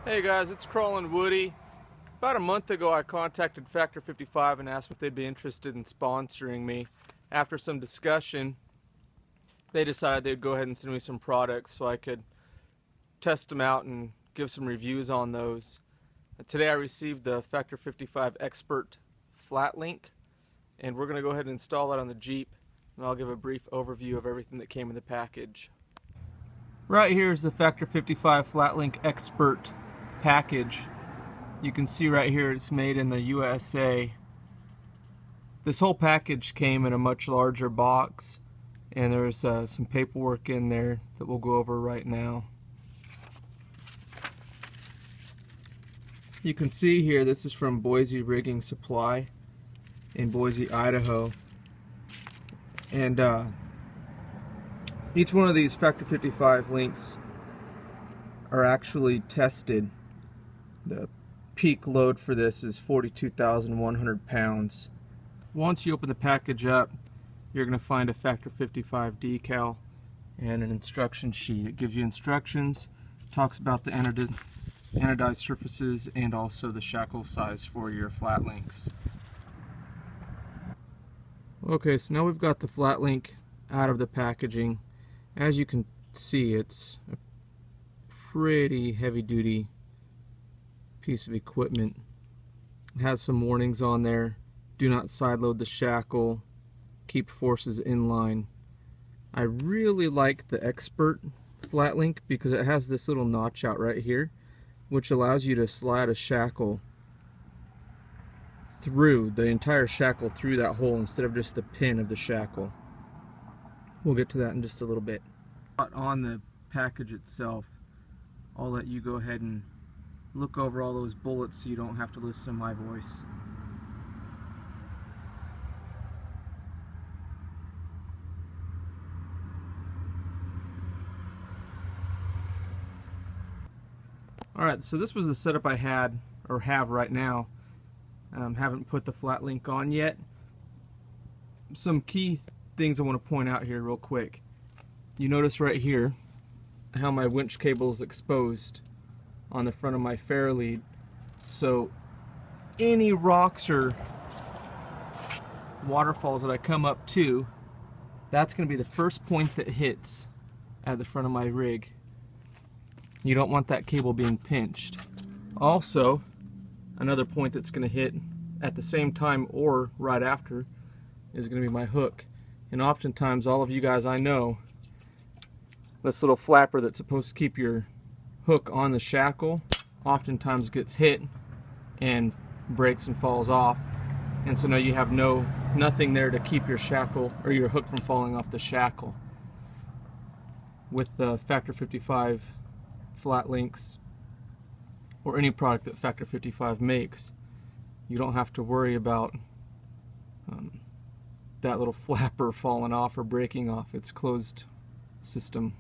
Hey guys, it's Crawlin Woody. About a month ago I contacted Factor 55 and asked if they'd be interested in sponsoring me. After some discussion, they decided they'd go ahead and send me some products so I could test them out and give some reviews on those. Today I received the Factor 55 Expert FlatLink, and we're going to go ahead and install that on the Jeep, and I'll give a brief overview of everything that came in the package. Right here is the Factor 55 FlatLink Expert package. You can see right here it's made in the USA. This whole package came in a much larger box, and there's some paperwork in there that we'll go over right now. You can see here this is from Boise Rigging Supply in Boise, Idaho, and each one of these Factor 55 links are actually tested. The peak load for this is 42,100 pounds. Once you open the package up, you're going to find a Factor 55 decal and an instruction sheet. It gives you instructions, talks about the anodized surfaces, and also the shackle size for your FlatLinks. Okay, so now we've got the FlatLink out of the packaging. As you can see, it's a pretty heavy-duty piece of equipment. It has some warnings on there. Do not sideload the shackle. Keep forces in line. I really like the Expert FlatLink because it has this little notch out right here, which allows you to slide a shackle through the entire shackle through that hole instead of just the pin of the shackle. We'll get to that in just a little bit. On the package itself, I'll let you go ahead and look over all those bullets so you don't have to listen to my voice. Alright, so this was the setup I had, or have right now. Haven't put the FlatLink on yet. Some key things I want to point out here real quick. You notice right here how my winch cable is exposed on the front of my fairlead. So any rocks or waterfalls that I come up to, that's going to be the first point that hits at the front of my rig. You don't want that cable being pinched. Also, another point that's going to hit at the same time or right after is going to be my hook. And oftentimes, all of you guys I know, this little flapper that's supposed to keep your hook on the shackle oftentimes gets hit and breaks and falls off, and so now you have nothing there to keep your shackle or your hook from falling off the shackle. With the Factor 55 FlatLinks or any product that Factor 55 makes, you don't have to worry about that little flapper falling off or breaking off. It's closed system.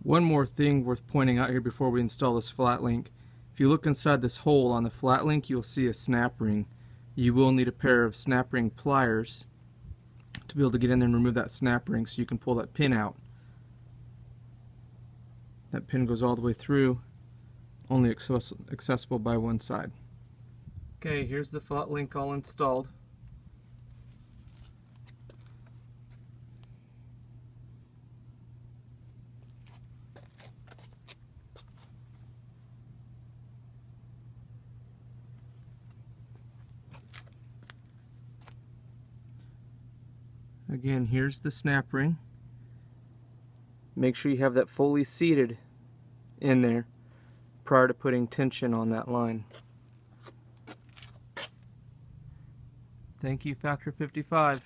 One more thing worth pointing out here before we install this FlatLink. If you look inside this hole on the FlatLink, you'll see a snap ring. You will need a pair of snap ring pliers to be able to get in there and remove that snap ring so you can pull that pin out. That pin goes all the way through, only accessible by one side. Okay, here's the FlatLink all installed. Again, here's the snap ring. Make sure you have that fully seated in there prior to putting tension on that line. Thank you, Factor 55.